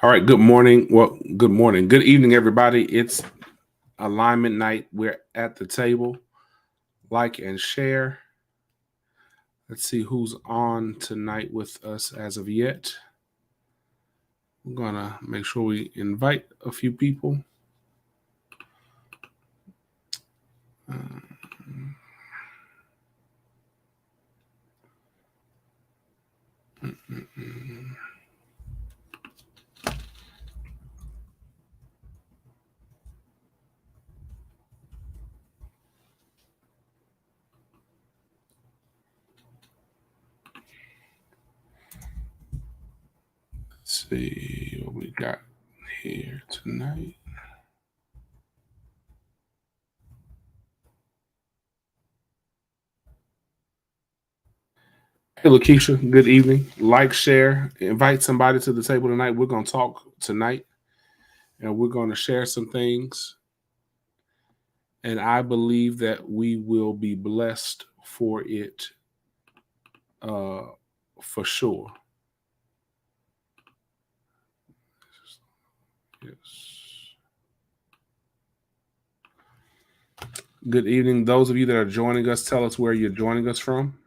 All right. Good morning. Well, good morning. Good evening, everybody. It's alignment night. We're at the table. Like and share. Let's see who's on tonight with us as of yet. We're going to make sure we invite a few people. Let's see what we got here tonight. Hey, Lakeisha, good evening. Like, share, invite somebody to the table tonight. We're going to talk tonight and we're going to share some things. And I believe that we will be blessed for it for sure. Yes. Good evening. Those of you that are joining us, tell us where you're joining us from.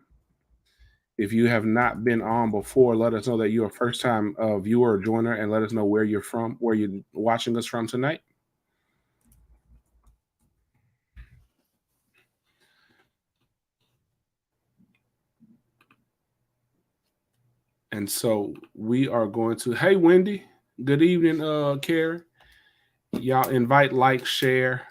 If you have not been on before, let us know that you're a first time viewer or joiner and let us know where you're from, where you're watching us from tonight. And so we are going to, hey, Wendy, good evening, Carrie. Y'all invite, like, share.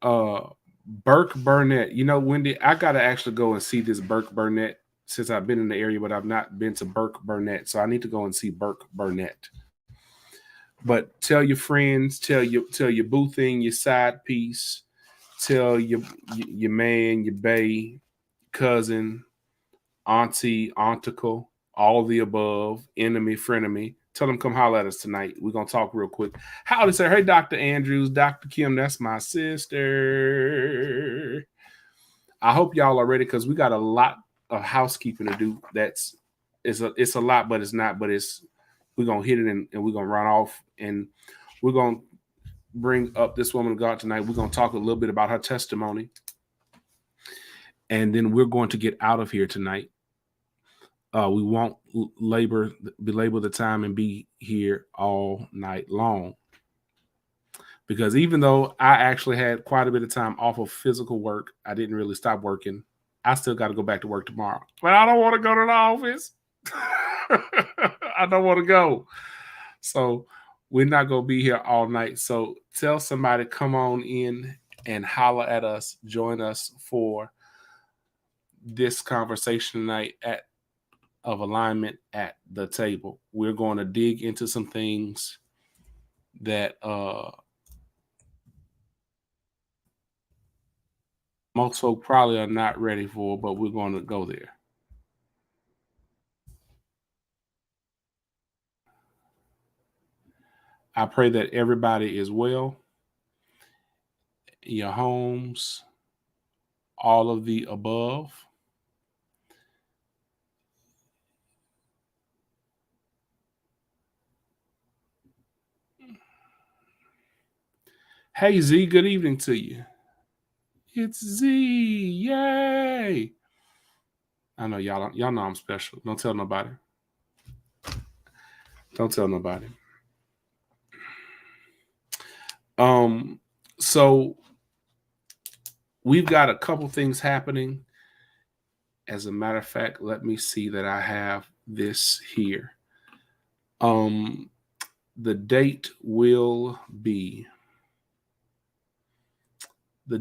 Burke Burnett. You know, Wendy, I got to actually go and see this Burke Burnett since I've been in the area, but I've not been to Burke Burnett. So I need to go and see Burke Burnett. But tell your friends, tell your boo thing, your side piece, tell your man, your bae, cousin, auntie, aunticle, all the above, enemy, frenemy. Tell them come holler at us tonight. We're gonna talk real quick. Howdy, sir. Hey, Dr. Andrews, Dr. Kim, that's my sister. I hope y'all are ready because we got a lot of housekeeping to do. It's a lot, but it's not. But we're gonna hit it and we're gonna run off and we're gonna bring up this woman of God tonight. We're gonna talk a little bit about her testimony, and then we're going to get out of here tonight. We won't belabor the time and be here all night long. Because even though I actually had quite a bit of time off of physical work, I didn't really stop working. I still got to go back to work tomorrow. But I don't want to go to the office. I don't want to go. So we're not going to be here all night. So tell somebody, come on in and holler at us. Join us for this conversation tonight of alignment at the table. We're going to dig into some things that most folk probably are not ready for, but we're going to go there. I pray that everybody is well, your homes, all of the above. Hey, Z, good evening to you. It's Z, yay! I know y'all know I'm special. Don't tell nobody. Don't tell nobody. So we've got a couple things happening. As a matter of fact, let me see that I have this here. The date will be. Oh,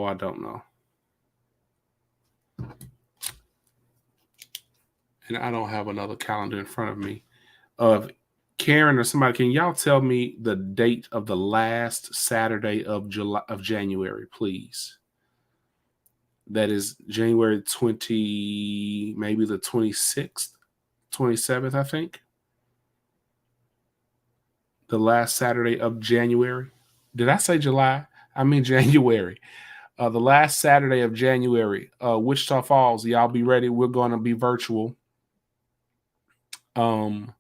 I don't know. And I don't have another calendar in front of me. Karen or somebody, can y'all tell me the date of the last Saturday of January, please? That is January 20, maybe the 26th, 27th, I think. The last Saturday of January. Did I say July? I mean January. The last Saturday of January, Wichita Falls, y'all be ready. We're going to be virtual. And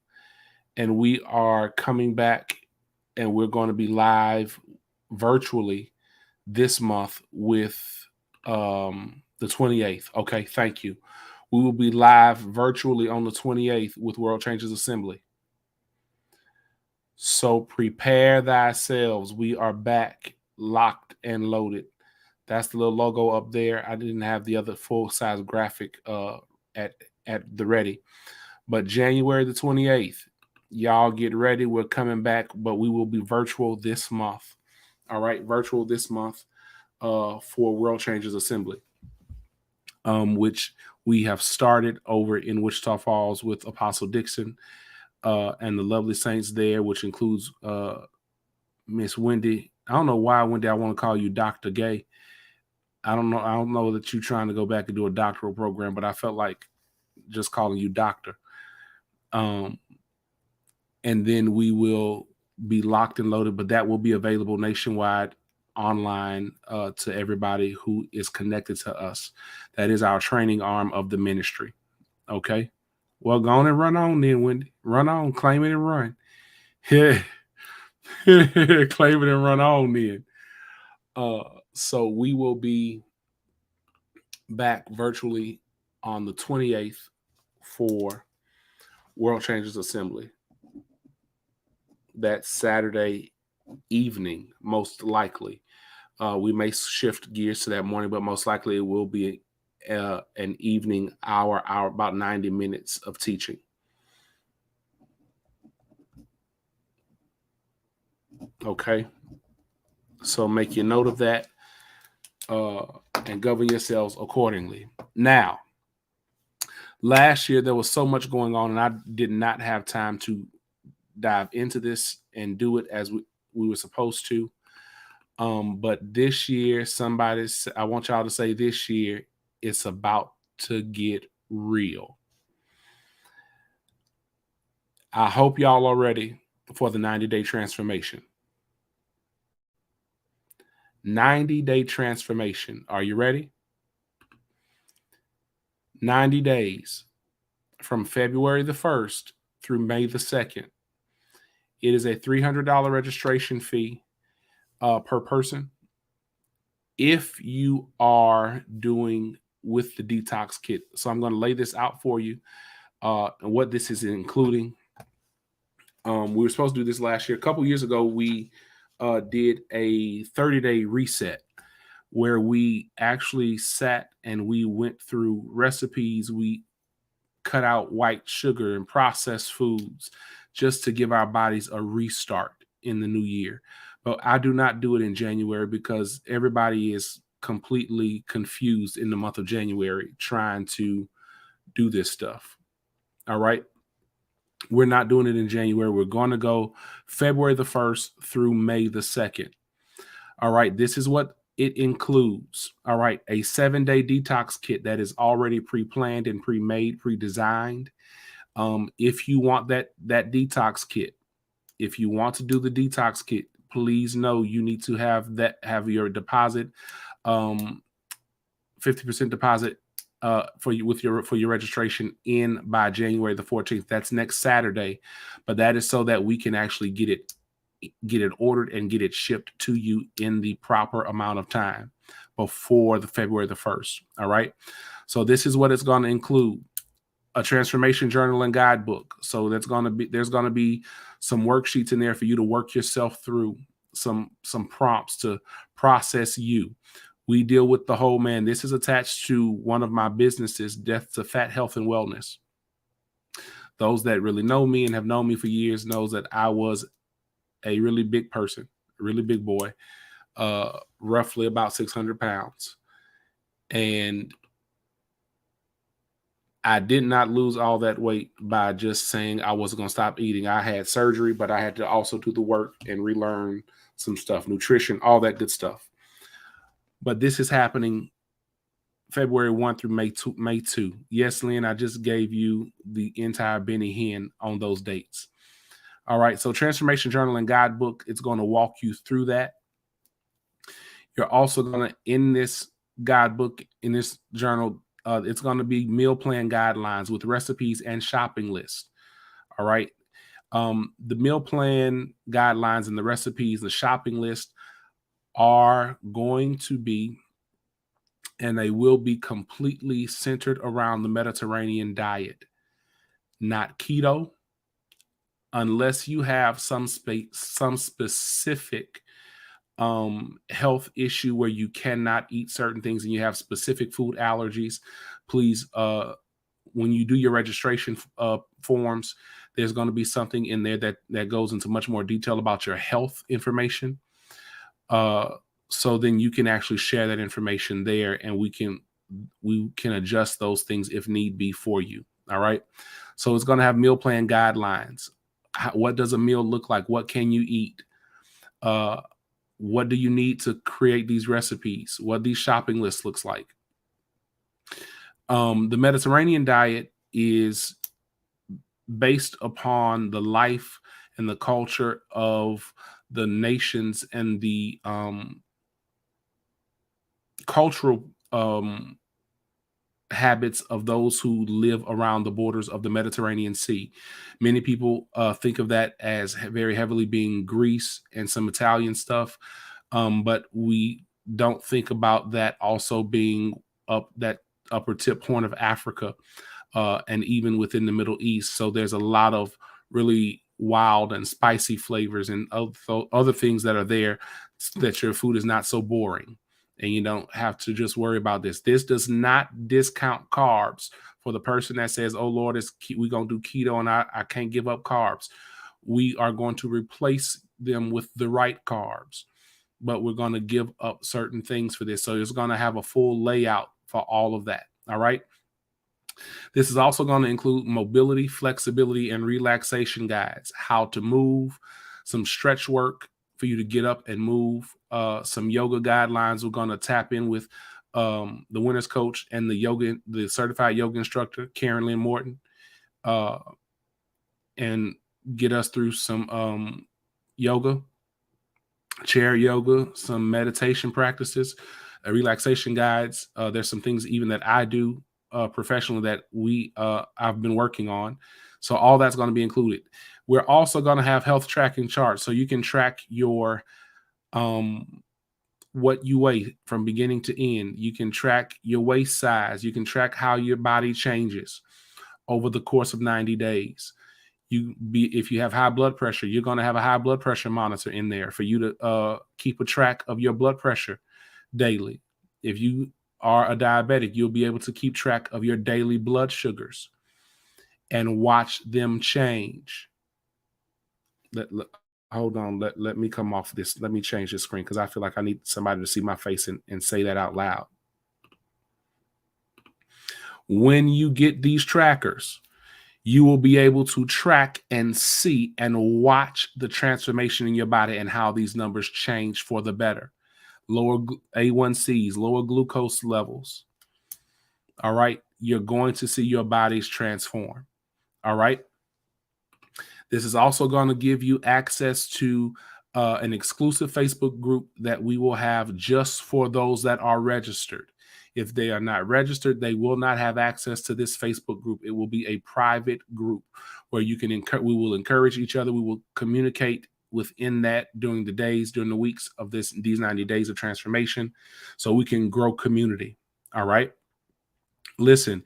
we are coming back and we're going to be live virtually this month with the 28th. Okay, thank you. We will be live virtually on the 28th with World Changers Assembly. So prepare thyselves. We are back, locked and loaded. That's the little logo up there. I didn't have the other full-size graphic at the ready. But January the 28th, y'all get ready. We're coming back, but we will be virtual this month. All right, virtual this month for World Changers Assembly, which we have started over in Wichita Falls with Apostle Dixon and the lovely saints there, which includes Miss Wendy. I don't know why, Wendy, I want to call you Dr. Gay. I don't know that you're trying to go back and do a doctoral program, but I felt like just calling you doctor. And then we will be locked and loaded, but that will be available nationwide online to everybody who is connected to us. That is our training arm of the ministry. Okay. Well, go on and run on then, Wendy. Run on, claim it and run. Yeah. Claim it and run on then. So we will be back virtually on the 28th for World Changers Assembly. That Saturday evening, most likely. We may shift gears to that morning, but most likely it will be an evening hour, about 90 minutes of teaching. Okay. So make your note of that and govern yourselves accordingly. Now, last year there was so much going on and I did not have time to dive into this and do it as we were supposed to. But this year, I want y'all to say this year, it's about to get real. I hope y'all are ready for the 90-day transformation. 90-day transformation. Are you ready? 90 days from February the 1st through May the 2nd. It is a $300 registration fee per person. If you are doing with the detox kit. So I'm going to lay this out for you and what this is including. We were supposed to do this last year. A couple years ago, we did a 30-day reset where we actually sat and we went through recipes. We cut out white sugar and processed foods just to give our bodies a restart in the new year. But I do not do it in January because everybody is completely confused in the month of January trying to do this stuff. All right. We're not doing it in January. We're going to go February the 1st through May the 2nd. All right. This is what it includes. All right. A 7-day detox kit that is already pre-planned and pre-made, pre-designed. If you want that detox kit, if you want to do the detox kit, please know you need to have your deposit, 50% deposit for your registration in by January the 14th. That's next Saturday, but that is so that we can actually get it ordered and get it shipped to you in the proper amount of time before the February the 1st. All right. So this is what it's going to include. A transformation journal and guidebook. So there's going to be some worksheets in there for you to work yourself through, some prompts to process you. We deal with the whole man. This is attached to one of my businesses, Death to Fat, Health, and Wellness. Those that really know me and have known me for years knows that I was a really big person, a really big boy, roughly about 600 pounds. And I did not lose all that weight by just saying I wasn't going to stop eating. I had surgery, but I had to also do the work and relearn some stuff, nutrition, all that good stuff. But this is happening February 1 through May 2. Yes, Lynn, I just gave you the entire Benny Hinn on those dates. All right, so Transformation Journal and Guidebook, it's going to walk you through that. You're also going to, in this guidebook, in this journal, it's going to be meal plan guidelines with recipes and shopping lists. All right. The meal plan guidelines and the recipes, the shopping list are going to be, and they will be completely centered around the Mediterranean diet, not keto, unless you have some specific health issue where you cannot eat certain things and you have specific food allergies. Please, when you do your registration forms, there's going to be something in there that goes into much more detail about your health information. So then you can actually share that information there, and we can adjust those things if need be for you. All right. So it's going to have meal plan guidelines. What does a meal look like? What can you eat? What do you need to create these recipes? What these shopping lists looks like? The Mediterranean diet is based upon the life and the culture of the nations and the cultural habits of those who live around the borders of the Mediterranean Sea. Many people think of that as very heavily being Greece and some Italian stuff, but we don't think about that also being up that upper tip horn of Africa, and even within the Middle East. So there's a lot of really wild and spicy flavors and other things that are there, that your food is not so boring. And you don't have to just worry about this. This does not discount carbs for the person that says, oh, Lord, we're going to do keto and I can't give up carbs. We are going to replace them with the right carbs, but we're going to give up certain things for this. So it's going to have a full layout for all of that. All right. This is also going to include mobility, flexibility, and relaxation guides, how to move, some stretch work for you to get up and move, some yoga guidelines. We're going to tap in with the winner's coach and the certified yoga instructor, Karen Lynn Morton, and get us through some yoga, chair yoga, some meditation practices, relaxation guides. There's some things even that I do professionally that I've been working on. So all that's going to be included. We're also going to have health tracking charts, so you can track your what you weigh from beginning to end. You can track your waist size. You can track how your body changes over the course of 90 days. If you have high blood pressure, you're going to have a high blood pressure monitor in there for you to keep a track of your blood pressure daily. If you are a diabetic, you'll be able to keep track of your daily blood sugars and watch them change. Hold on. Let me come off this. Let me change this screen because I feel like I need somebody to see my face and say that out loud. When you get these trackers, you will be able to track and see and watch the transformation in your body and how these numbers change for the better. Lower A1Cs, lower glucose levels. All right. You're going to see your bodies transform. All right. This is also going to give you access to an exclusive Facebook group that we will have just for those that are registered. If they are not registered, they will not have access to this Facebook group. It will be a private group where we will encourage each other. We will communicate within that during the weeks of these 90 days of transformation, so we can grow community. All right. Listen,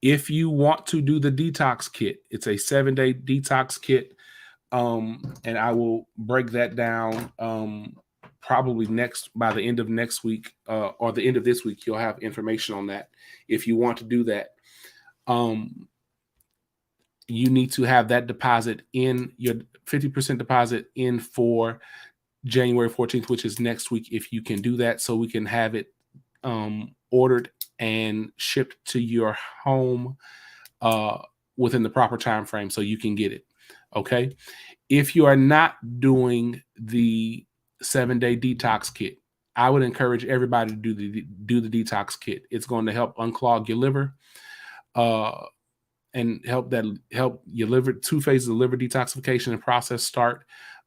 if you want to do the detox kit, it's a 7-day detox kit. And I will break that down probably by the end of next week or the end of this week. You'll have information on that. If you want to do that, you need to have that deposit in, your 50% deposit in for January 14th, which is next week, if you can do that, so we can have it ordered and shipped to your home within the proper time frame so you can get it. Okay. If you are not doing the 7-day detox kit, I would encourage everybody to do the detox kit. It's going to help unclog your liver and help your liver, 2 phases of liver detoxification and process start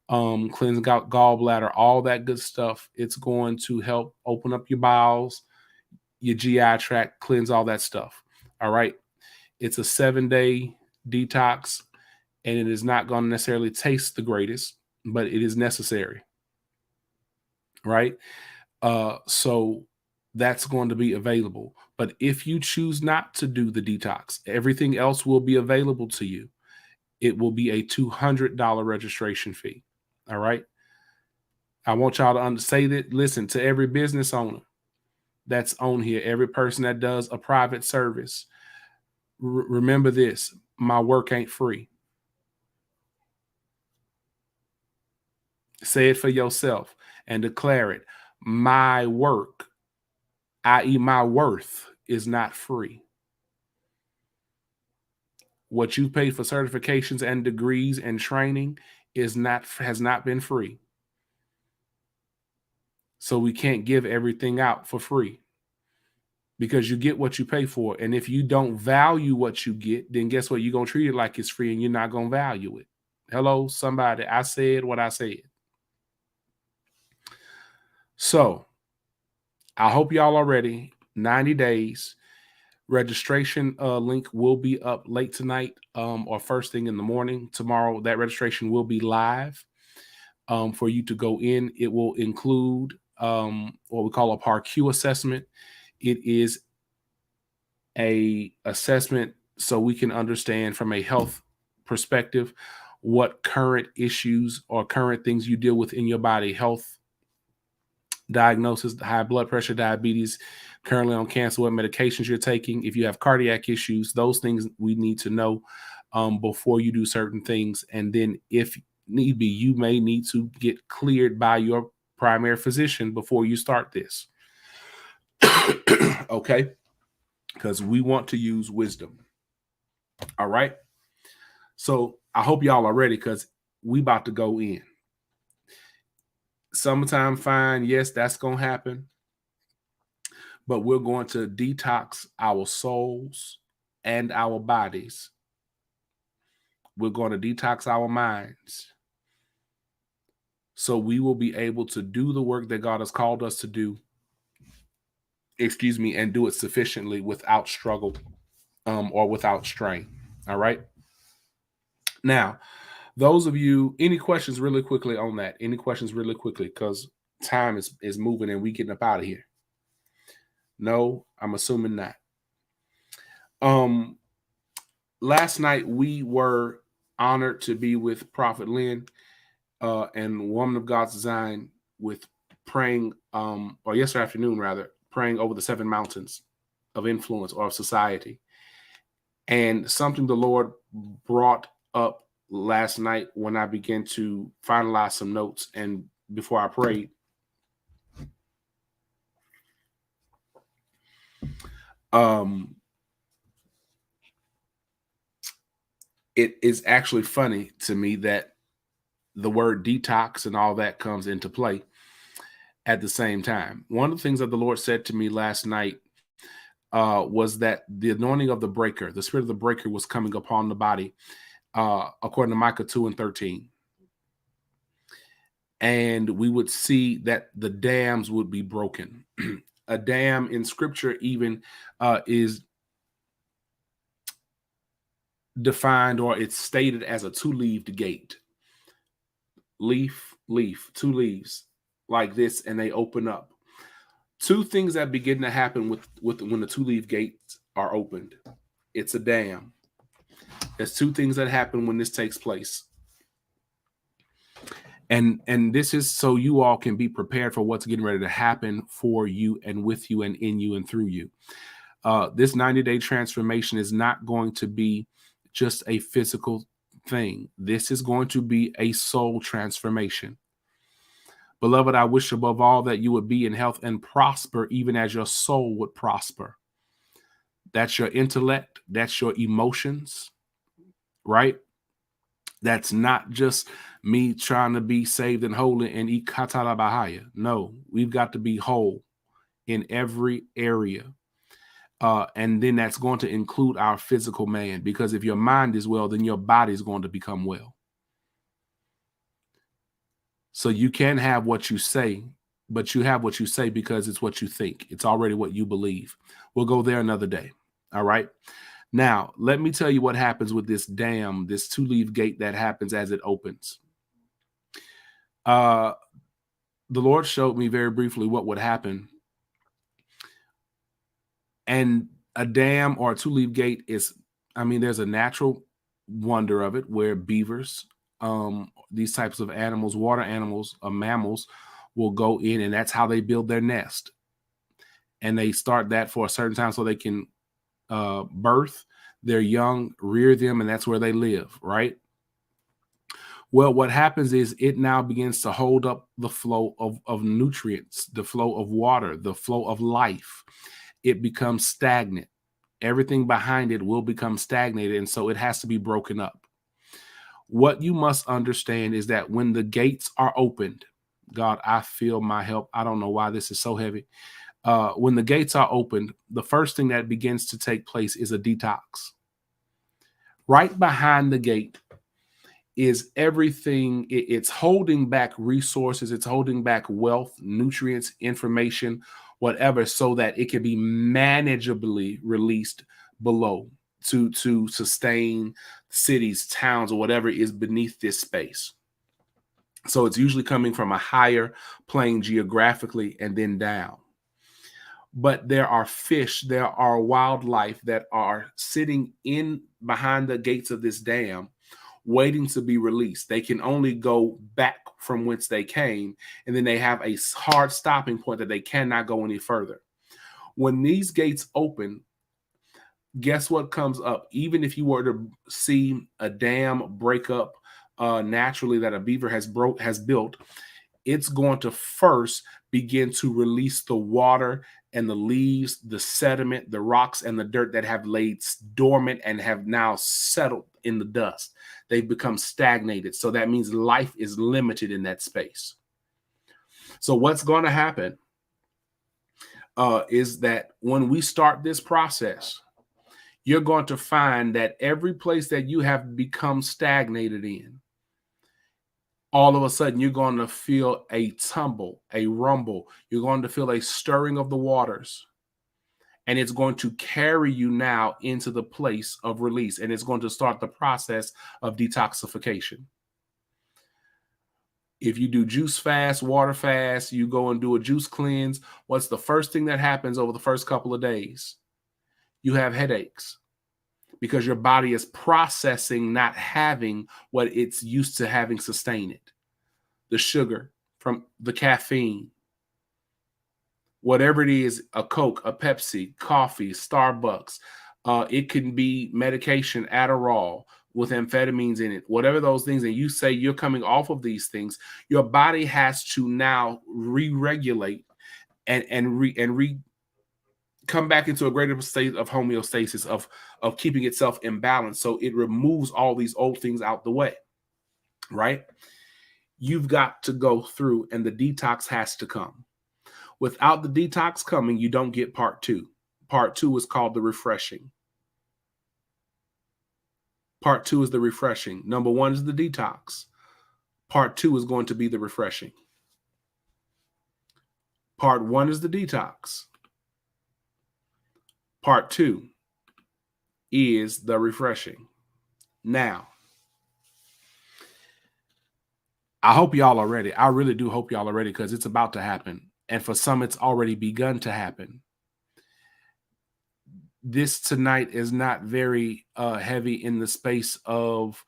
cleanse gallbladder, all that good stuff. It's going to help open up your bowels, your GI tract, cleanse all that stuff. All right. It's a 7-day detox, and it is not going to necessarily taste the greatest, but it is necessary. Right. So that's going to be available. But if you choose not to do the detox, everything else will be available to you. It will be a $200 registration fee. All right. I want y'all to say that, listen, to every business owner that's on here, every person that does a private service, remember this: my work ain't free. Say it for yourself and declare it. My work, i.e., my worth, is not free. What you pay for certifications and degrees and training has not been free. So we can't give everything out for free, because you get what you pay for. And if you don't value what you get, then guess what? You're going to treat it like it's free, and you're not going to value it. Hello, somebody. I said what I said. So I hope y'all are ready. 90 days. Registration link will be up late tonight or first thing in the morning tomorrow. That registration will be live for you to go in. It will include what we call a PAR-Q assessment. It is a assessment so we can understand from a health perspective what current issues or current things you deal with in your body, health diagnosis, high blood pressure, diabetes, currently on cancer, what medications you're taking. If you have cardiac issues, those things we need to know before you do certain things. And then if need be, you may need to get cleared by your primary physician before you start this. Okay? Because we want to use wisdom. All right? So I hope y'all are ready, because we about to go in. Summertime fine, yes, that's going to happen. But we're going to detox our souls and our bodies. We're going to detox our minds, so we will be able to do the work that God has called us to do, and do it sufficiently without struggle or without strain. All right. Now, those of you, any questions really quickly on that? Any questions really quickly? Because time is moving and we getting up out of here. No, I'm assuming not. Last night we were honored to be with Prophet Lynn and Woman of God's Design with praying, or yesterday afternoon rather, praying over the 7 mountains of influence or of society. And something the Lord brought up last night when I began to finalize some notes and before I prayed. It is actually funny to me that the word detox and all that comes into play at the same time. One of the things that the Lord said to me last night was that the anointing of the breaker, the spirit of the breaker, was coming upon the body, according to Micah 2:13. And we would see that the dams would be broken. A dam in scripture even is defined, or it's stated as a 2-leaved gate. Leaf, 2 leaves like this, and they open up. 2 things that begin to happen with when the 2-leaf gates are opened. It's a dam. There's 2 things that happen when this takes place. And this is so you all can be prepared for what's getting ready to happen for you and with you and in you and through you. This 90-day transformation is not going to be just a physical thing. This is going to be a soul transformation. Beloved, I wish above all that you would be in health and prosper, even as your soul would prosper. That's your intellect. That's your emotions, right? That's not just me trying to be saved and holy and eat katala bahaya. No, we've got to be whole in every area. And then that's going to include our physical man, because if your mind is well, then your body is going to become well. So you can have what you say, but you have what you say because it's what you think. It's already what you believe. We'll go there another day. All right. Now, let me tell you what happens with this dam, this two-leaf gate that happens as it opens. The Lord showed me very briefly what would happen. And a dam or a two-leaf gate is, there's a natural wonder of it where beavers, these types of animals, water animals, mammals, will go in, and that's how they build their nest. And they start that for a certain time so they can birth their young, rear them, and that's where they live, right? Well, what happens is it now begins to hold up the flow of nutrients, the flow of water, the flow of life. It becomes stagnant. Everything behind it will become stagnated, and so it has to be broken up. What you must understand is that when the gates are opened, God, I feel my help. I don't know why this is so heavy. When the gates are opened, the first thing that begins to take place is a detox. Right behind the gate is everything. It's holding back resources. It's holding back wealth, nutrients, information, whatever, so that it can be manageably released below to sustain cities, towns, or whatever is beneath this space. So it's usually coming from a higher plane geographically and then down. But there are fish, there are wildlife that are sitting in behind the gates of this dam, waiting to be released. They can only go back from whence they came, and then they have a hard stopping point that they cannot go any further. When these gates open, guess what comes up? Even if you were to see a dam break up naturally that a beaver has built, it's going to first begin to release the water and the leaves, the sediment, the rocks, and the dirt that have laid dormant and have now settled in the dust. They've become stagnated. So that means life is limited in that space. So what's going to happen is that when we start this process, you're going to find that every place that you have become stagnated in, all of a sudden you're going to feel a tumble, a rumble. You're going to feel a stirring of the waters. And it's going to carry you now into the place of release. And it's going to start the process of detoxification. If you do juice fast, water fast, you go and do a juice cleanse, what's the first thing that happens over the first couple of days? You have headaches because your body is processing not having what it's used to having sustain it. The sugar from the caffeine, whatever it is, a Coke, a Pepsi, coffee, Starbucks. It can be medication, Adderall with amphetamines in it, whatever those things. And you say you're coming off of these things, your body has to now re-regulate and come back into a greater state of homeostasis, of keeping itself in balance. So it removes all these old things out the way, right? You've got to go through, and the detox has to come. Without the detox coming, you don't get part two. Part two is called the refreshing. Part two is the refreshing. Number one is the detox. Part two is going to be the refreshing. Part one is the detox. Part two is the refreshing. Now, I hope y'all are ready. I really do hope y'all are ready, because it's about to happen. And for some, it's already begun to happen. This tonight is not very heavy in the space of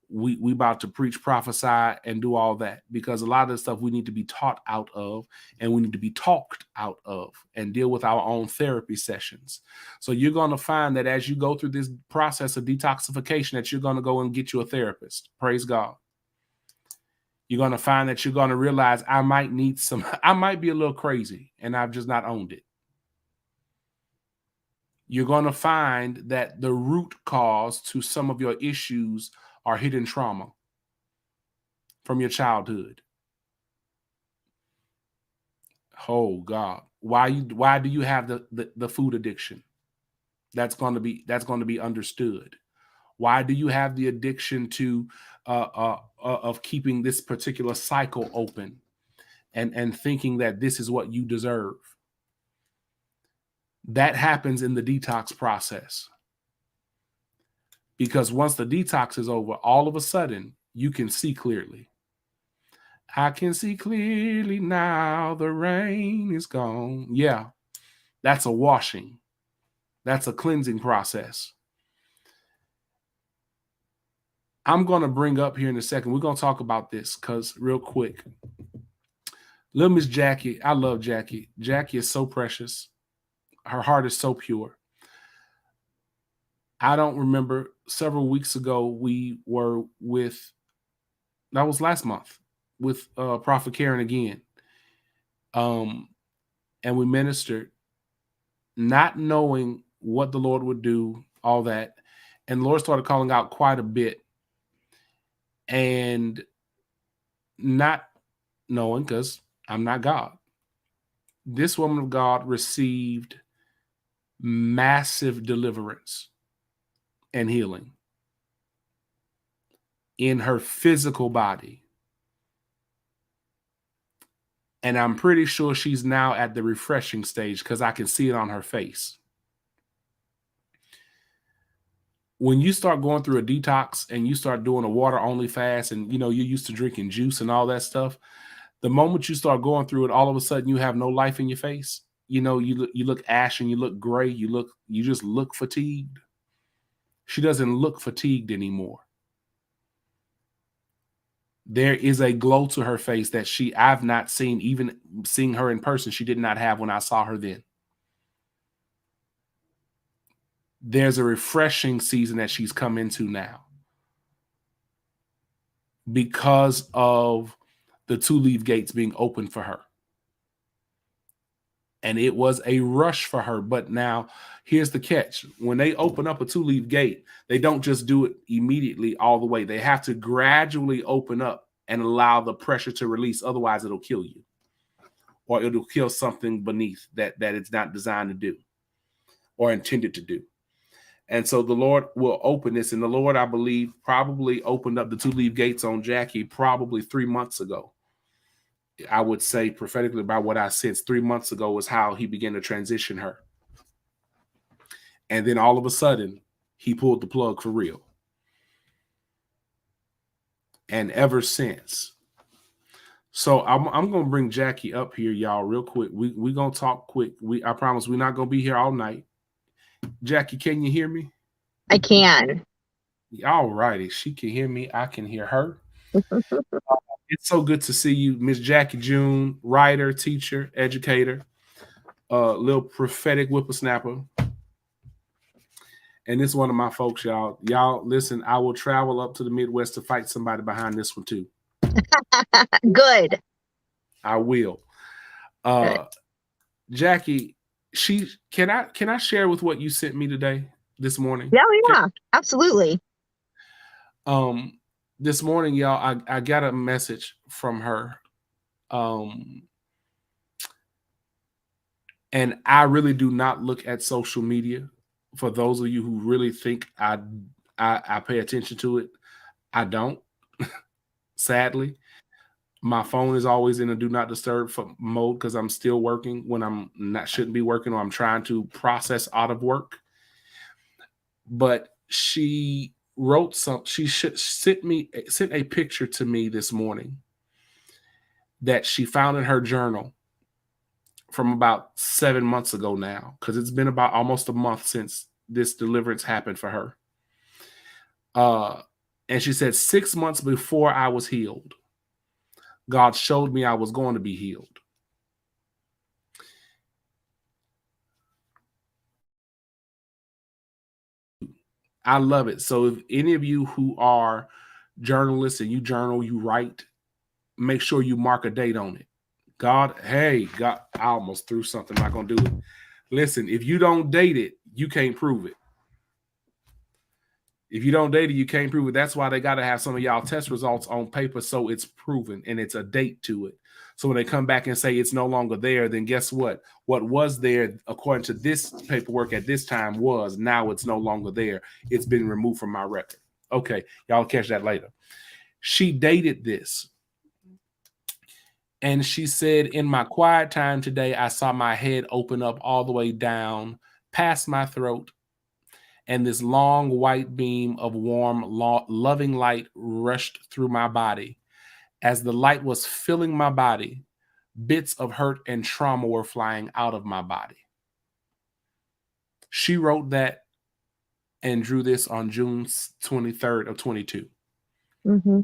we about to preach, prophesy, and do all that, because a lot of the stuff we need to be taught out of, and we need to be talked out of, and deal with our own therapy sessions. So you're going to find that as you go through this process of detoxification, that you're going to go and get you a therapist. Praise God. You're going to find that you're going to realize I might be a little crazy, and I've just not owned it. You're going to find that the root cause to some of your issues are hidden trauma from your childhood. Oh God. Why do you have the food addiction? That's going to be understood. Why do you have the addiction to of keeping this particular cycle open and thinking that this is what you deserve? That happens in the detox process. Because once the detox is over, all of a sudden you can see clearly. I can see clearly now, the rain is gone. Yeah, that's a washing. That's a cleansing process. I'm going to bring up here in a second. We're going to talk about this because real quick. Little Miss Jackie, I love Jackie. Jackie is so precious. Her heart is so pure. I don't remember, several weeks ago, we were with, that was last month, with Prophet Karen again. And we ministered, not knowing what the Lord would do, all that. And the Lord started calling out quite a bit. And not knowing, because I'm not God. This woman of God received massive deliverance and healing in her physical body. And I'm pretty sure she's now at the refreshing stage because I can see it on her face. When you start going through a detox and you start doing a water only fast, and you're used to drinking juice and all that stuff, the moment you start going through it, all of a sudden you have no life in your face. You look ashen, you look gray, you just look fatigued. She doesn't look fatigued anymore. There is a glow to her face that I've not seen, even seeing her in person, she did not have when I saw her then. There's a refreshing season that she's come into now because of the 2 leaf gates being open for her. And it was a rush for her. But now here's the catch. When they open up a 2 leaf gate, they don't just do it immediately all the way. They have to gradually open up and allow the pressure to release. Otherwise, it'll kill you, or it'll kill something beneath that it's not designed to do or intended to do. And so the Lord will open this. And the Lord, I believe, probably opened up the 2 leaf gates on Jackie probably 3 months ago. I would say prophetically, by what I sensed 3 months ago, was how he began to transition her. And then all of a sudden, he pulled the plug for real. And ever since. So I'm going to bring Jackie up here, y'all, real quick. We're going to talk quick. I promise we're not going to be here all night. Jackie, can you hear me? I can. All righty. She can hear me. I can hear her. It's so good to see you, Miss Jackie June, writer, teacher, educator, little prophetic whippersnapper. And this is one of my folks, y'all. Y'all, listen, I will travel up to the Midwest to fight somebody behind this one, too. Good. I will. Jackie, can I share with what you sent me this morning? Yeah, absolutely. This morning, y'all, I got a message from her. And I really do not look at social media. For those of you who really think I pay attention to it, I don't. Sadly, my phone is always in a do not disturb mode because I'm still working when I'm not shouldn't be working, or I'm trying to process out of work. But she wrote she sent a picture to me this morning that she found in her journal from about 7 months ago now, because it's been about almost a month since this deliverance happened for her. And she said, 6 months before I was healed, God showed me I was going to be healed. I love it. So if any of you who are journalists and you journal, you write, make sure you mark a date on it. God, I almost threw something. I'm not going to do it. Listen, if you don't date it, you can't prove it. If you don't date it, you can't prove it. That's why they got to have some of y'all test results on paper so it's proven and it's a date to it. So when they come back and say it's no longer there, then guess what? What was there according to this paperwork at this time was now it's no longer there. It's been removed from my record. Okay, y'all catch that later. She dated this. And she said, in my quiet time today, I saw my head open up all the way down past my throat. And this long white beam of warm, loving light rushed through my body. As the light was filling my body, bits of hurt and trauma were flying out of my body. She wrote that and drew this on June 23rd of 22. Mm-hmm.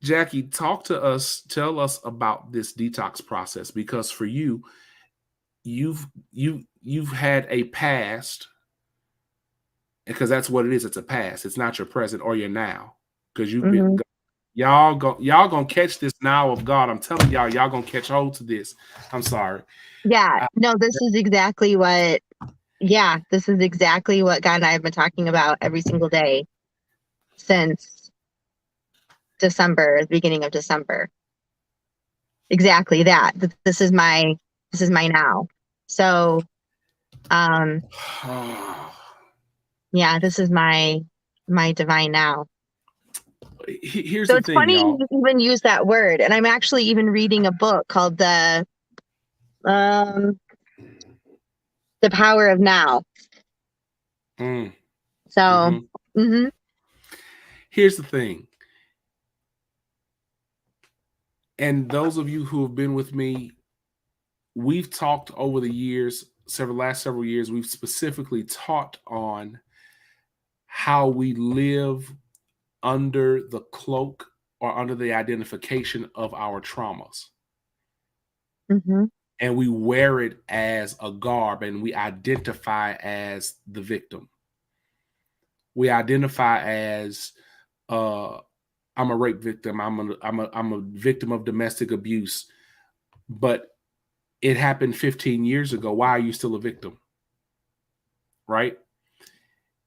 Jackie, talk to us, tell us about this detox process, because for you, you've had a past, because that's what it is. It's a past. It's not your present or your now, because you've been y'all gonna catch this now of God. I'm telling y'all gonna catch hold to this. I'm sorry. Yeah, no, this is exactly what God and I have been talking about every single day since December, the beginning of December. Exactly that. This is my now. So, yeah, this is my divine now. Here's so the it's thing, funny y'all. you even use that word, and I'm actually even reading a book called The Power of Now. So, here's the thing. And those of you who have been with me, we've talked over the years, last several years, we've specifically taught on how we live under the cloak or under the identification of our traumas. And we wear it as a garb, and we identify as the victim. We identify as I'm a rape victim. I'm a victim of domestic abuse. But it happened 15 years ago. Why are you still a victim? Right?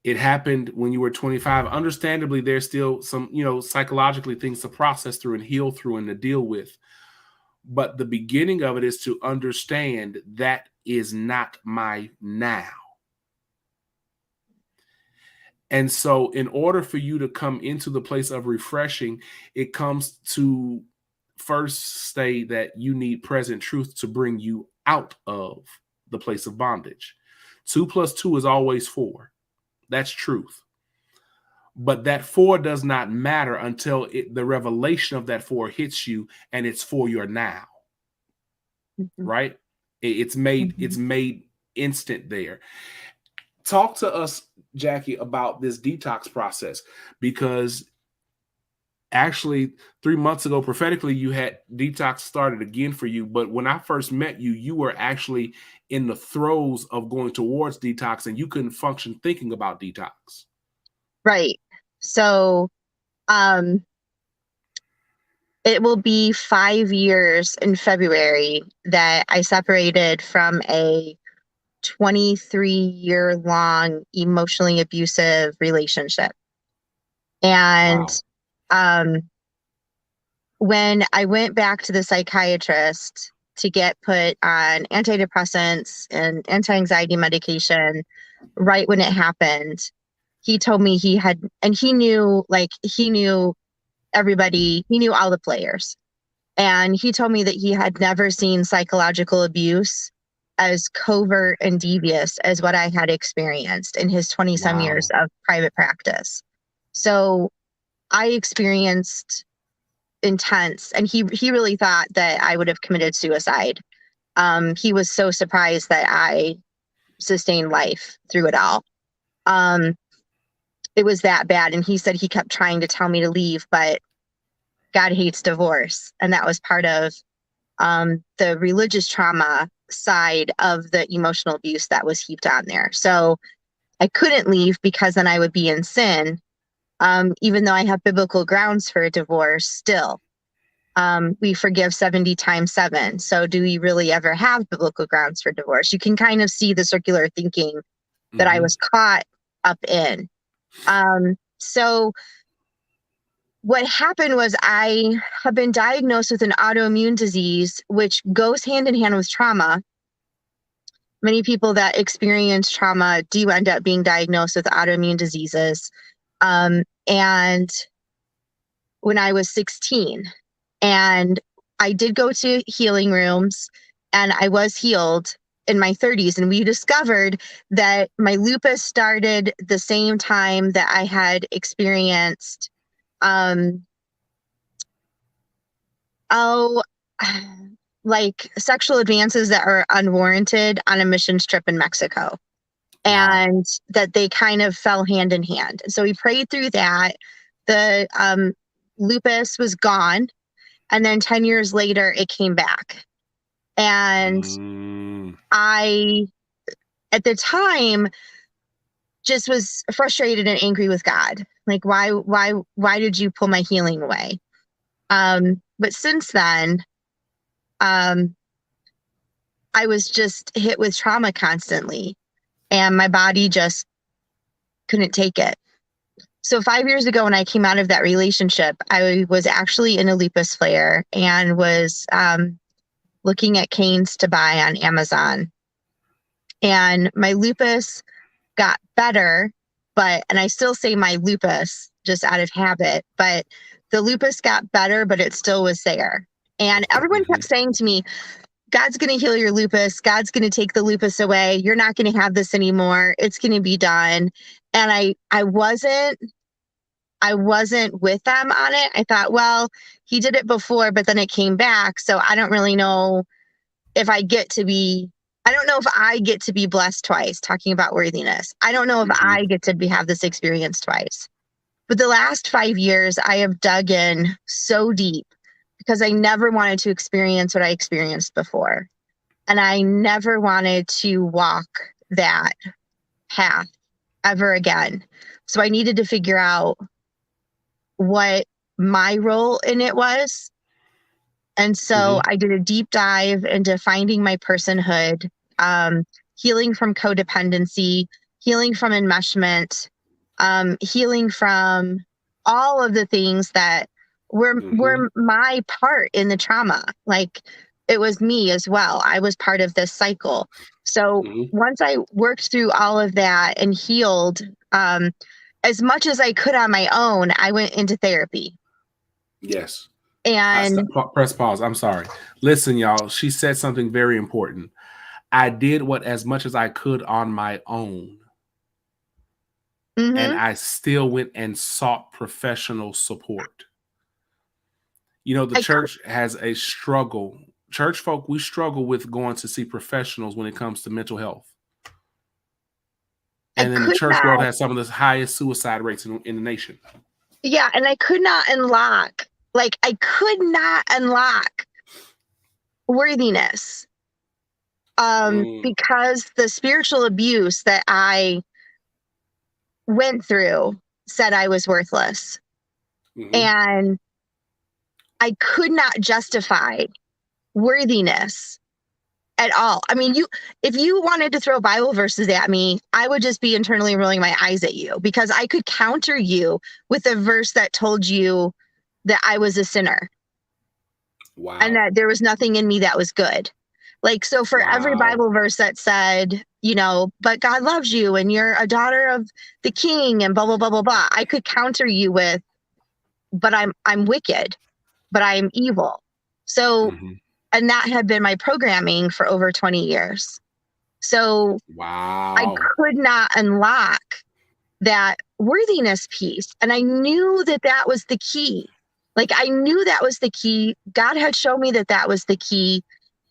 It happened when you were 25. Understandably, there's still some, psychologically things to process through and heal through and to deal with. But the beginning of it is to understand that is not my now. And so in order for you to come into the place of refreshing, it comes to first say that you need present truth to bring you out of the place of bondage. 2 + 2 is always 4. That's truth. But that 4 does not matter until the revelation of that 4 hits you, and it's for your now. Right? It's made instant there. Talk to us, Jackie, about this detox process, because actually 3 months ago, prophetically, you had detox started again for you. But when I first met you, you were actually in the throes of going towards detox, and you couldn't function thinking about detox. Right. So, it will be 5 years in February that I separated from a 23-year-long emotionally abusive relationship. And when I went back to the psychiatrist to get put on antidepressants and anti-anxiety medication right when it happened, he told me he knew everybody, he knew all the players. And he told me that he had never seen psychological abuse as covert and devious as what I had experienced in his 20-some years of private practice. So I experienced intense, and he really thought that I would have committed suicide. He was so surprised that I sustained life through it all. It was that bad. And he said he kept trying to tell me to leave, but God hates divorce. And that was part of the religious trauma side of the emotional abuse that was heaped on there. So I couldn't leave because then I would be in sin, even though I have biblical grounds for a divorce still. We forgive 70 times 7. So do we really ever have biblical grounds for divorce? You can kind of see the circular thinking that I was caught up in. So what happened was I have been diagnosed with an autoimmune disease, which goes hand in hand with trauma. Many people that experience trauma do end up being diagnosed with autoimmune diseases. And when I was 16, and I did go to healing rooms, and I was healed in my 30s. And we discovered that my lupus started the same time that I had experienced like sexual advances that are unwarranted on a missions trip in Mexico. And that they kind of fell hand in hand. So we prayed through that. The lupus was gone. And then 10 years later, it came back. And I, at the time, just was frustrated and angry with God. Like, why did you pull my healing away? But since then, I was just hit with trauma constantly, and my body just couldn't take it. So 5 years ago, when I came out of that relationship, I was actually in a lupus flare and was looking at canes to buy on Amazon. And my lupus got better, and I still say my lupus just out of habit, but the lupus got better, but it still was there. And everyone kept saying to me, God's going to heal your lupus. God's going to take the lupus away. You're not going to have this anymore. It's going to be done. And I wasn't with them on it. I thought, well, he did it before, but then it came back. So I don't really know if I get to be blessed twice, talking about worthiness. I don't know if I get to have this experience twice. But the last 5 years, I have dug in so deep because I never wanted to experience what I experienced before. And I never wanted to walk that path ever again. So I needed to figure out what my role in it was. And so I did a deep dive into finding my personhood, healing from codependency, healing from enmeshment, healing from all of the things that were my part in the trauma. Like, it was me as well. I was part of this cycle. So once I worked through all of that and healed as much as I could on my own, I went into therapy. Yes. And press pause. I'm sorry. Listen, y'all, she said something very important. I did as much as I could on my own. And I still went and sought professional support. You know, the church has a struggle. Church folk, we struggle with going to see professionals when it comes to mental health. And then the church world has some of the highest suicide rates in the nation. Yeah, and I could not unlock worthiness because the spiritual abuse that I went through said I was worthless. And I could not justify worthiness at all. I mean, if you wanted to throw Bible verses at me, I would just be internally rolling my eyes at you, because I could counter you with a verse that told you that I was a sinner. Wow. And that there was nothing in me that was good. Like, so for every Bible verse that said, but God loves you and you're a daughter of the king and blah, blah, blah, blah, blah, I could counter you with, but I'm wicked, but I am evil. So, and that had been my programming for over 20 years. So I could not unlock that worthiness piece. And I knew that was the key. Like, I knew that was the key. God had shown me that was the key.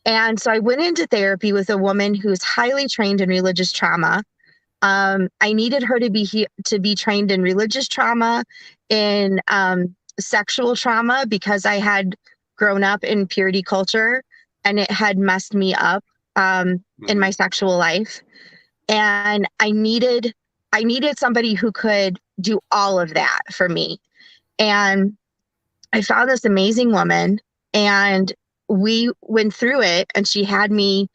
And so I went into therapy with a woman who's highly trained in religious trauma. I needed her to be trained in religious trauma, in sexual trauma, because I had grown up in purity culture and it had messed me up in my sexual life. And I needed somebody who could do all of that for me. And I found this amazing woman And we went through it, and she had me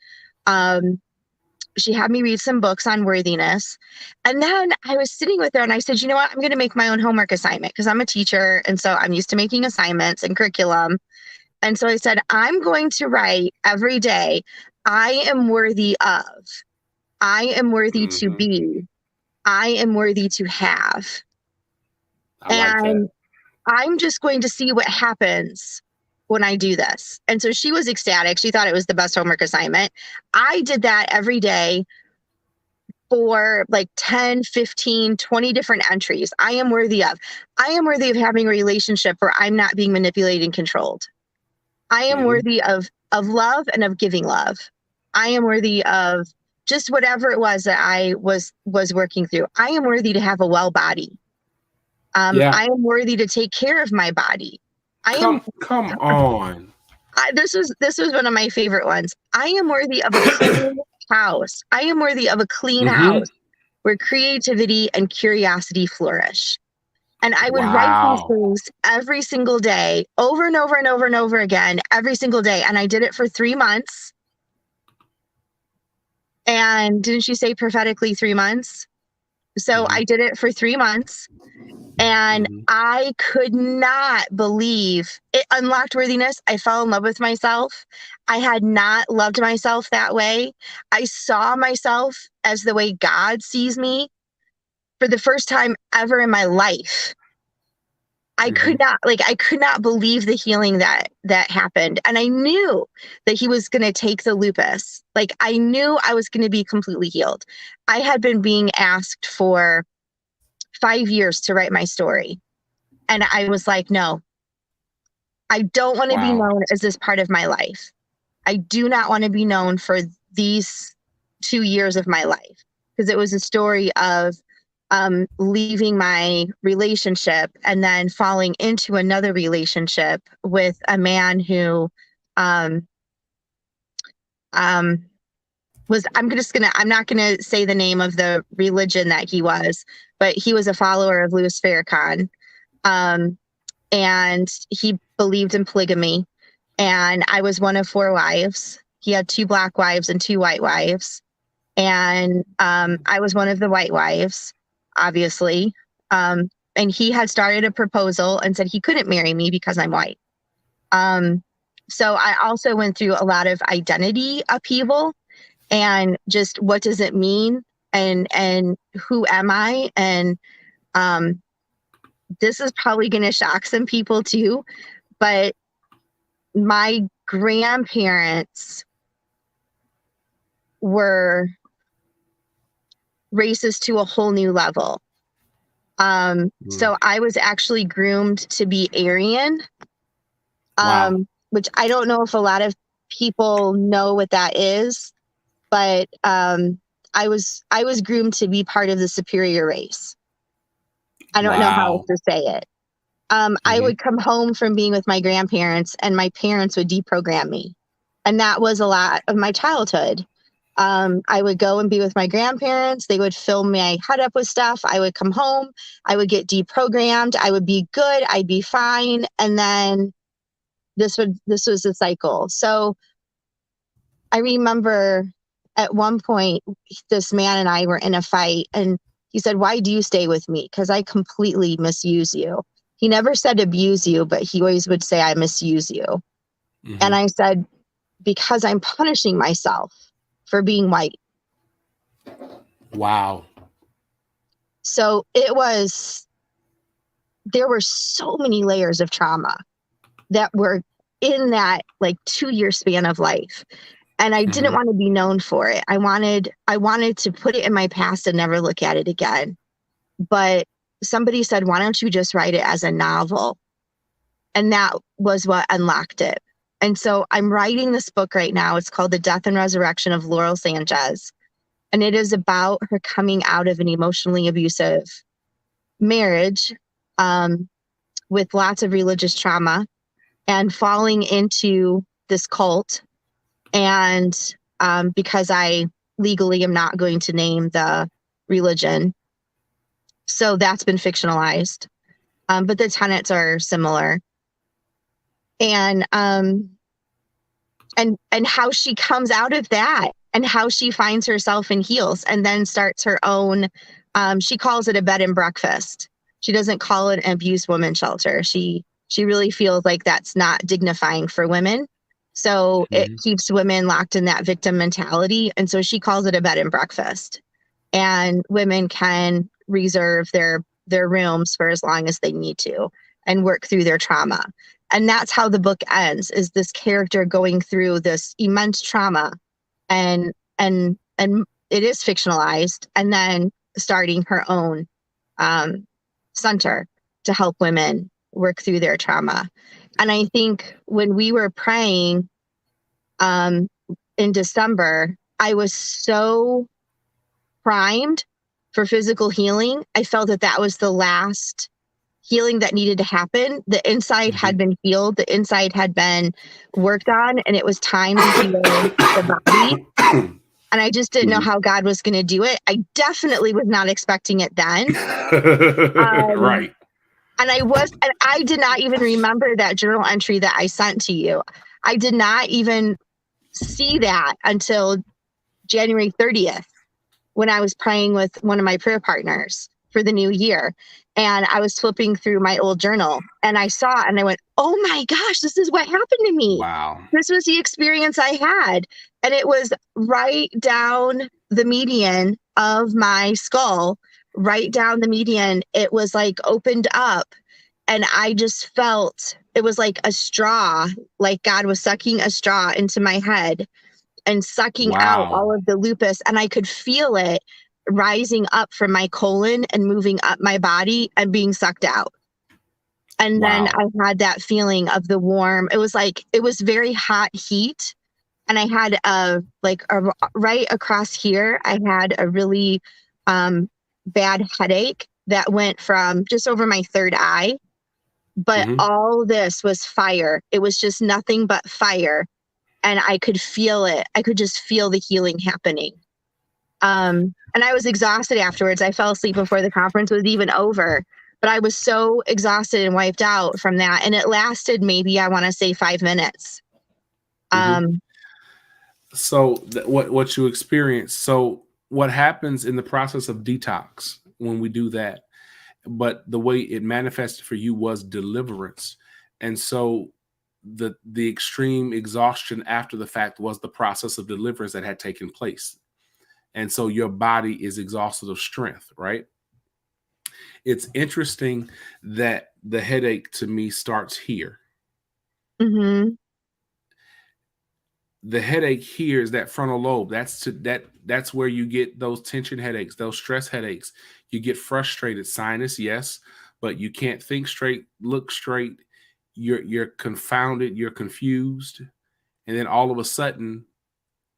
read some books on worthiness. And then I was sitting with her and I said, you know what? I'm going to make my own homework assignment because I'm a teacher. And so I'm used to making assignments and curriculum. And so I said, I'm going to write every day, I am worthy of, I am worthy to be, I am worthy to have. I like that. I'm just going to see what happens when I do this. And so she was ecstatic. She thought it was the best homework assignment. I did that every day for like 10, 15, 20 different entries. I am worthy of having a relationship where I'm not being manipulated and controlled. I am worthy of love and of giving love. I am worthy of just whatever it was that I was working through. I am worthy to have a well body. I am worthy to take care of my body. Come on. This was one of my favorite ones. I am worthy of a clean house. I am worthy of a clean house where creativity and curiosity flourish. And I would write these things every single day, over and over and over and over again, every single day. And I did it for 3 months. And didn't she say prophetically 3 months? So I did it for 3 months. And I could not believe it unlocked worthiness. I fell in love with myself. I had not loved myself that way. I saw myself as the way God sees me for the first time ever in my life. I could not believe the healing that happened. And I knew that he was going to take the lupus. Like, I knew I was going to be completely healed. I had been being asked for 5 years to write my story. And I was like, no, I don't want to be known as this part of my life. I do not want to be known for these 2 years of my life, because it was a story of leaving my relationship and then falling into another relationship with a man who was, I'm not gonna say the name of the religion that he was, but he was a follower of Louis Farrakhan. And he believed in polygamy. And I was one of 4 wives. He had 2 black wives and 2 white wives. And I was one of the white wives, obviously. And he had started a proposal and said he couldn't marry me because I'm white. So I also went through a lot of identity upheaval and just what does it mean and who am I? And this is probably going to shock some people too, but my grandparents were racist to a whole new level. So I was actually groomed to be Aryan, which I don't know if a lot of people know what that is, but I was groomed to be part of the superior race. I don't know how else to say it. I would come home from being with my grandparents and my parents would deprogram me. And that was a lot of my childhood. I would go and be with my grandparents. They would fill my head up with stuff. I would come home. I would get deprogrammed. I would be good. I'd be fine. And then this was the cycle. So I remember at one point, this man and I were in a fight and he said, "Why do you stay with me? Because I completely misuse you." He never said abuse you, but he always would say, "I misuse you." And I said, "Because I'm punishing myself for being white." Wow. So there were so many layers of trauma that were in that like 2-year span of life. And I didn't want to be known for it. I wanted to put it in my past and never look at it again. But somebody said, "Why don't you just write it as a novel?" And that was what unlocked it. And so I'm writing this book right now. It's called The Death and Resurrection of Laurel Sanchez. And it is about her coming out of an emotionally abusive marriage with lots of religious trauma and falling into this cult. And because I legally am not going to name the religion. So that's been fictionalized. But the tenets are similar. and how she comes out of that and how she finds herself and heals and then starts her own, she calls it a bed and breakfast. She doesn't call it an abused woman shelter. She really feels like that's not dignifying for women. So it keeps women locked in that victim mentality. And so she calls it a bed and breakfast. And women can reserve their rooms for as long as they need to and work through their trauma. And that's how the book ends, is this character going through this immense trauma and it is fictionalized, and then starting her own center to help women work through their trauma. And I think when we were praying in December, I was so primed for physical healing. I felt that was the last healing that needed to happen. The inside had been healed. The inside had been worked on, and it was time to heal the body. And I just didn't know how God was going to do it. I definitely was not expecting it then. Right. And I did not even remember that journal entry that I sent to you. I did not even see that until January 30th, when I was praying with one of my prayer partners for the new year. And I was flipping through my old journal and I saw it and I went, oh my gosh, this is what happened to me. Wow. This was the experience I had. And it was right down the median of my skull, right down the median. It was like opened up. And I just felt it was like a straw, like God was sucking a straw into my head and sucking out all of the lupus. And I could feel it rising up from my colon and moving up my body and being sucked out. And then I had that feeling of the warm. It was very hot heat. And I had right across here, I had a really bad headache that went from just over my third eye. But all this was fire. It was just nothing but fire. And I could feel it. I could just feel the healing happening. And I was exhausted afterwards. I fell asleep before the conference was even over. But I was so exhausted and wiped out from that. And it lasted maybe, I want to say, 5 minutes. So what you experience. So what happens in the process of detox when we do that, but the way it manifested for you was deliverance. And so the extreme exhaustion after the fact was the process of deliverance that had taken place. And so your body is exhausted of strength, right? It's interesting that the headache to me starts here. The headache here is that frontal lobe. That's where you get those tension headaches, those stress headaches. You get frustrated, sinus, yes, but you can't think straight, look straight. You're confounded, you're confused, and then all of a sudden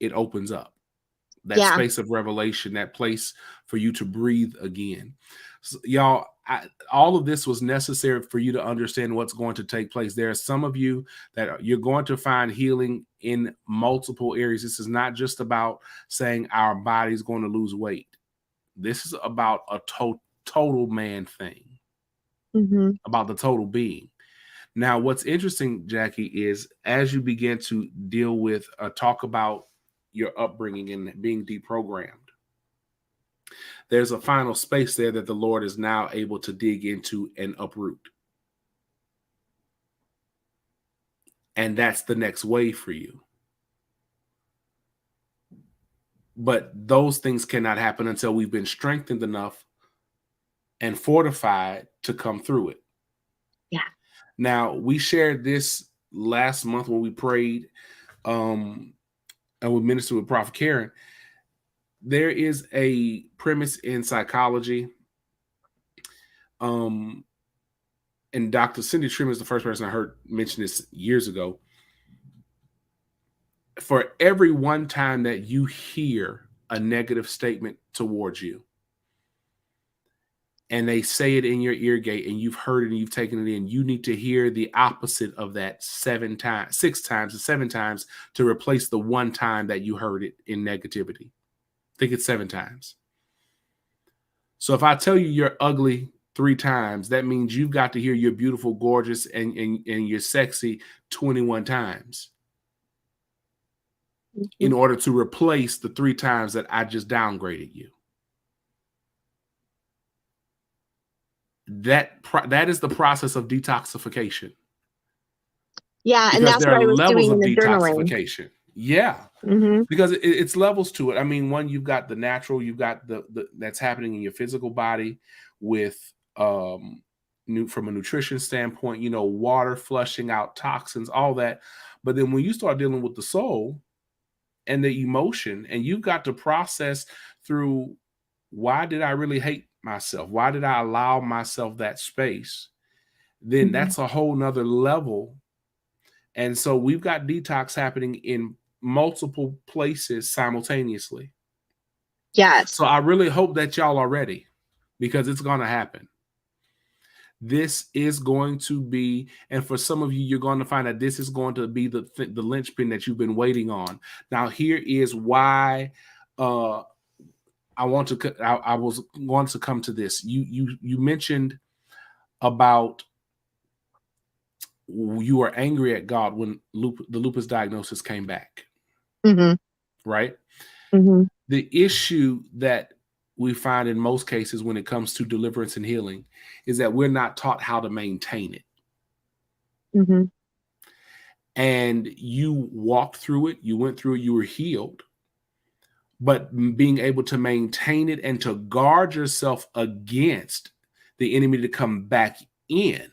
it opens up. That space of revelation, that place for you to breathe again. So, y'all, all of this was necessary for you to understand what's going to take place. There are some of you that you're going to find healing in multiple areas. This is not just about saying our body's going to lose weight. This is about a total man thing, about the total being. Now, what's interesting, Jackie, is as you begin to deal with, talk about your upbringing and being deprogrammed, there's a final space there that the Lord is now able to dig into and uproot. And that's the next wave for you. But those things cannot happen until we've been strengthened enough and fortified to come through it. Yeah. Now, we shared this last month when we prayed and we ministered with Prophet Karen. There is a premise in psychology, and Dr. Cindy Trim is the first person I heard mention this years ago. For every one time that you hear a negative statement towards you, and they say it in your ear gate, and you've heard it and you've taken it in, you need to hear the opposite of that 6 times, 7 times to replace the one time that you heard it in negativity. I think it's 7 times. So if I tell you you're ugly 3 times, that means you've got to hear you're beautiful, gorgeous, and you're sexy 21 times in order to replace the 3 times that I just downgraded you. That is the process of detoxification. Yeah, and Because that's there what are I was levels doing of in the journaling. detoxification. Yeah. Mm-hmm. Because it's levels to it. I mean, one, you've got the natural, you've got the that's happening in your physical body with from a nutrition standpoint, water flushing out toxins, all that. But then when you start dealing with the soul and the emotion, and you've got to process through, why did I really hate myself? Why did I allow myself that space? Then that's a whole nother level. And so we've got detox happening in multiple places simultaneously. Yes. So I really hope that y'all are ready, because it's going to happen. This is going to be, and for some of you, you're going to find that this is going to be the linchpin that you've been waiting on. Now, here is why I was going to come to this. You mentioned about you were angry at God when the lupus diagnosis came back, right? The issue that we find in most cases when it comes to deliverance and healing is that we're not taught how to maintain it. And you walked through it, you went through it, you were healed. But being able to maintain it and to guard yourself against the enemy to come back in,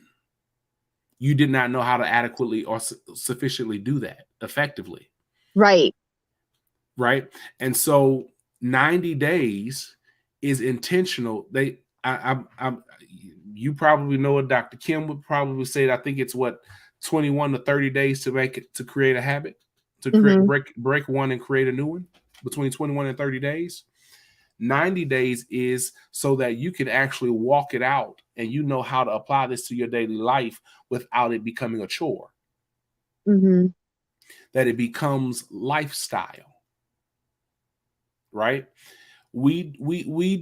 you did not know how to adequately or sufficiently do that effectively. Right. Right. And so 90 days is intentional. You probably know what Dr. Kim would probably say. I think it's 21 to 30 days to create a habit, to break one and create a new one, between 21 and 30 days. 90 days is so that you can actually walk it out and you know how to apply this to your daily life without it becoming a chore. That it becomes lifestyle. Right? We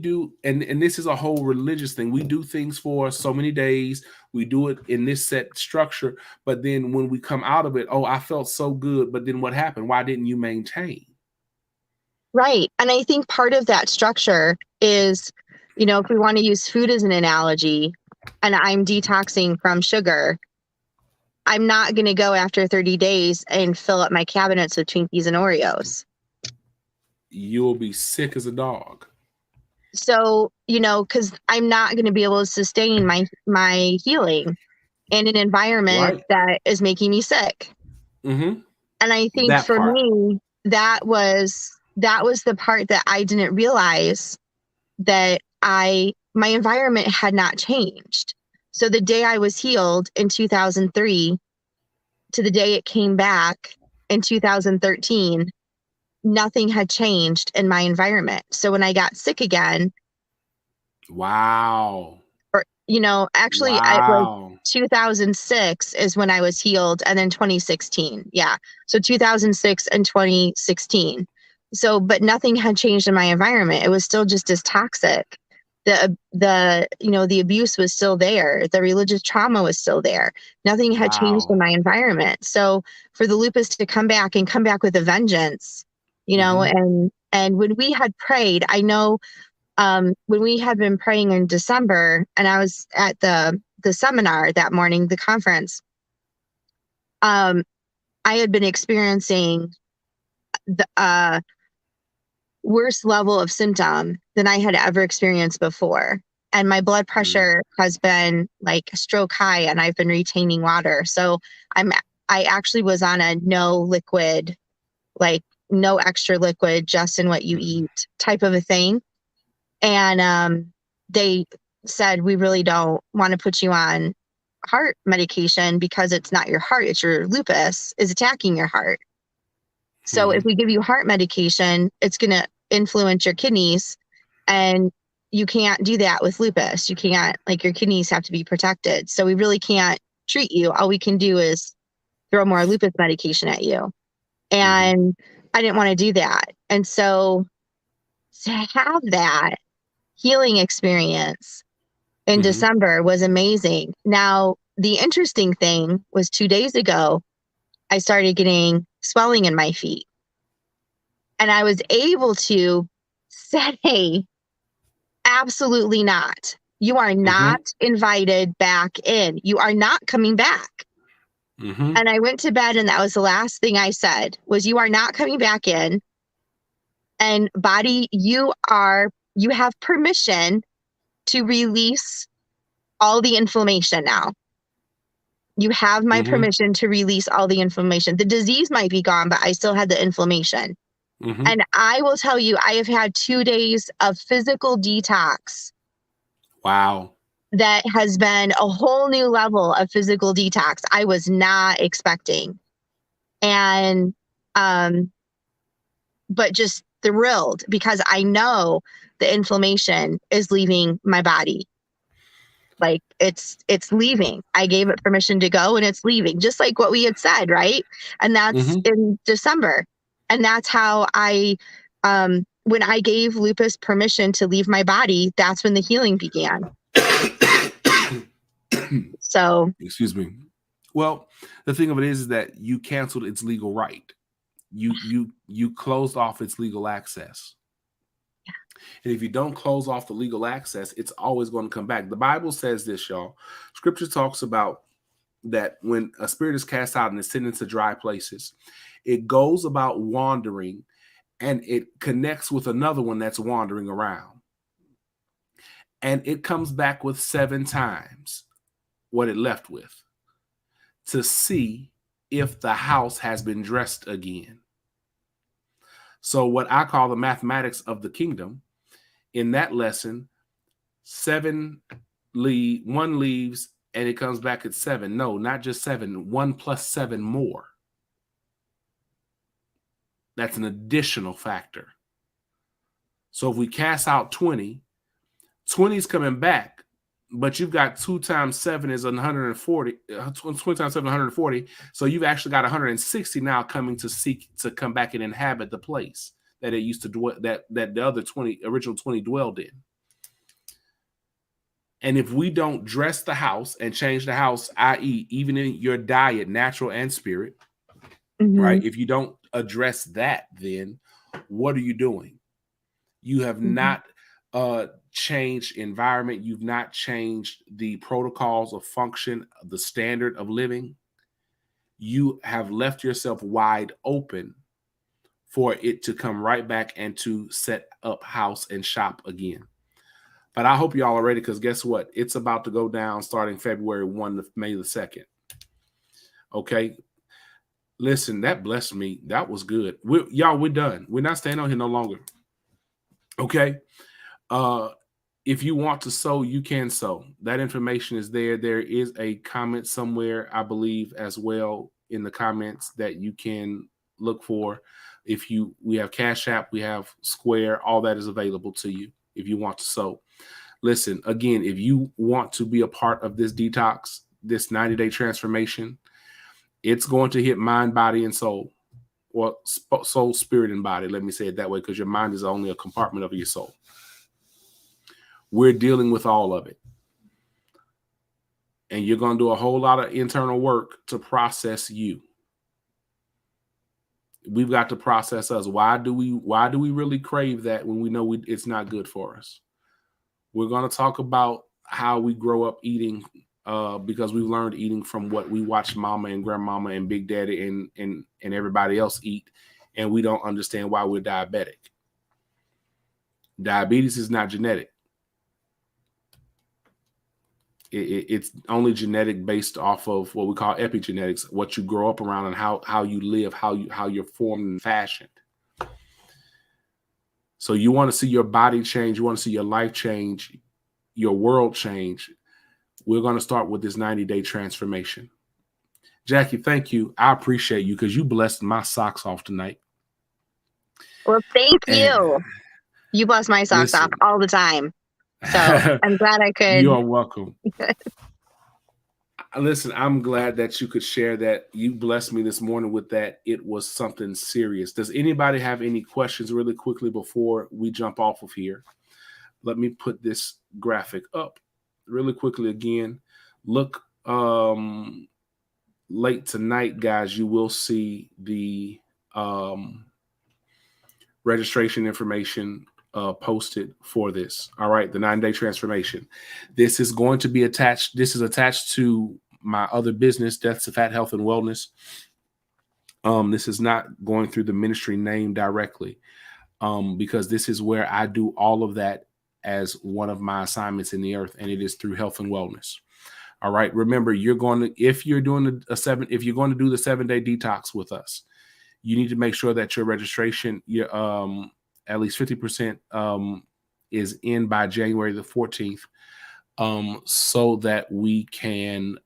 do, and this is a whole religious thing. We do things for so many days. We do it in this set structure, but then when we come out of it, oh, I felt so good. But then what happened? Why didn't you maintain? Right. And I think part of that structure is, if we want to use food as an analogy, and I'm detoxing from sugar, I'm not going to go after 30 days and fill up my cabinets with Twinkies and Oreos. You'll be sick as a dog. So, because I'm not going to be able to sustain my healing in an environment that is making me sick. And I think for me, that was the part that I didn't realize, that my environment had not changed. So the day I was healed in 2003 to the day it came back in 2013, nothing had changed in my environment. So when I got sick again, actually, it was 2006 is when I was healed, and then 2016. Yeah. So 2006 and 2016. So, but nothing had changed in my environment. It was still just as toxic. The abuse was still there. The religious trauma was still there. Nothing had changed in my environment. So for the lupus to come back with a vengeance, and when we had prayed, I know, when we had been praying in December, and I was at the seminar that morning, the conference, I had been experiencing the worst level of symptom than I had ever experienced before. And my blood pressure has been like stroke high, and I've been retaining water. So I actually was on a no liquid, like no extra liquid, just in what you eat type of a thing. And they said, we really don't want to put you on heart medication because it's not your heart, it's your lupus is attacking your heart. So if we give you heart medication, it's going to influence your kidneys, and you can't do that with lupus. You can't, your kidneys have to be protected. So we really can't treat you. All we can do is throw more lupus medication at you. And I didn't want to do that. And so to have that healing experience in December was amazing. Now, the interesting thing was 2 days ago, I started getting swelling in my feet. And I was able to say, absolutely not. You are not invited back in. You are not coming back. And I went to bed, and that was the last thing I said was, you are not coming back in. And body, you have permission to release all the inflammation now. You have my permission to release all the inflammation. The disease might be gone, but I still had the inflammation. And I will tell you, I have had 2 days of physical detox. Wow. That has been a whole new level of physical detox I was not expecting. And, but just thrilled because I know the inflammation is leaving my body. Like it's leaving. I gave it permission to go and it's leaving, just like what we had said, right? And that's in December. And that's how when I gave lupus permission to leave my body, that's when the healing began. So, excuse me. Well, the thing of it is that you canceled its legal right. You closed off its legal access. Yeah. And if you don't close off the legal access, it's always going to come back. The Bible says this, y'all. Scripture talks about that when a spirit is cast out and is sent into dry places, it goes about wandering and it connects with another one that's wandering around. And it comes back with 7 times what it left with to see if the house has been dressed again. So what I call the mathematics of the kingdom, in that lesson, 1 leaves and it comes back at 7. No, not just 7, 1 plus 7 more. That's an additional factor. So if we cast out 20, 20 is coming back, but you've got 2 times 7 is 140, 20 times 7, 140. So you've actually got 160 now coming to seek to come back and inhabit the place that it used to dwell, that the other original 20 dwelled in. And if we don't dress the house and change the house, i.e., even in your diet, natural and spirit, right? If you don't address that, then what are you doing? You have not changed environment. You've not changed the protocols of function, the standard of living. You have left yourself wide open for it to come right back and to set up house and shop again. But I hope y'all are ready, because guess what? It's about to go down starting February 1 to May the 2nd. Okay. Listen, that blessed me. That was good. We're done. We're not staying on here no longer. Okay. If you want to sow, you can sow. That information is there. There is a comment somewhere, I believe, as well in the comments that you can look for. We have Cash App, we have Square, all that is available to you if you want to sow. Listen, again, if you want to be a part of this detox, this 90-day transformation, it's going to hit mind, body, and soul. Or soul, spirit, and body. Let me say it that way, because your mind is only a compartment of your soul. We're dealing with all of it. And you're going to do a whole lot of internal work to process you. We've got to process us. Why do we really crave that when we know it's not good for us? We're going to talk about how we grow up eating, because we've learned eating from what we watch mama and grandmama and big daddy and everybody else eat, and we don't understand why we're diabetic. Diabetes is not genetic. It's only genetic based off of what we call epigenetics, what you grow up around and how you live, how you're formed and fashioned. So you want to see your body change, you want to see your life change, your world change. We're going to start with this 90-day transformation. Jackie, thank you. I appreciate you, because you blessed my socks off tonight. Well, thank you. You bless my socks off all the time. So I'm glad I could. You're welcome. Listen, I'm glad that you could share that. You blessed me this morning with that. It was something serious. Does anybody have any questions really quickly before we jump off of here? Let me put this graphic up. really quickly again, look late tonight, guys. You will see the registration information posted for this. All right, the 9-day transformation. This is going to be attached. This is attached to my other business, Deaths of Fat Health and Wellness. This is not going through the ministry name directly, because this is where I do all of that as one of my assignments in the earth, and it is through health and wellness. All right. Remember, if you're going to do the 7-day detox with us, you need to make sure that your registration, at least 50% is in by January the 14th, so that we can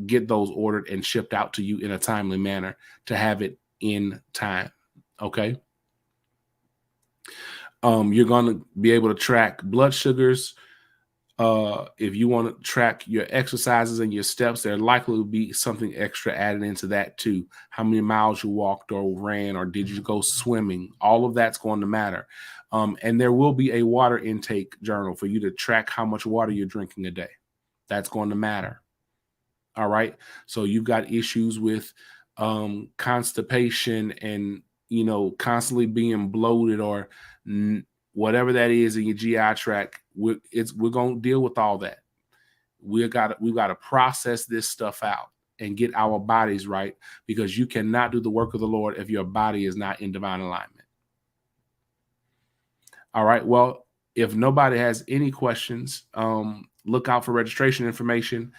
get those ordered and shipped out to you in a timely manner to have it in time. Okay. You're going to be able to track blood sugars. If you want to track your exercises and your steps, there likely will be something extra added into that too. How many miles you walked or ran, or did you go swimming? All of that's going to matter. And there will be a water intake journal for you to track how much water you're drinking a day. That's going to matter. All right. So you've got issues with constipation and, constantly being bloated or whatever that is in your GI tract. We're going to deal with all that. We've got to process this stuff out and get our bodies right, because you cannot do the work of the Lord if your body is not in divine alignment. All right. Well, if nobody has any questions, look out for registration information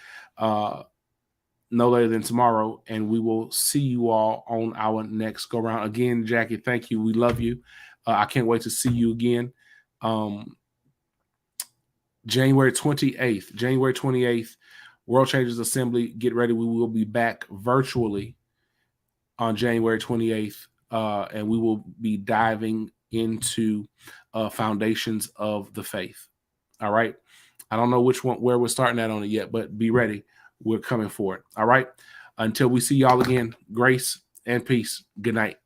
no later than tomorrow, and we will see you all on our next go round. Again, Jackie, thank you. We love you. I can't wait to see you again. January 28th, World Changers Assembly. Get ready. We will be back virtually on January 28th, and we will be diving into foundations of the faith. All right. I don't know where we're starting at on it yet, but be ready. We're coming for it. All right. Until we see y'all again, grace and peace. Good night.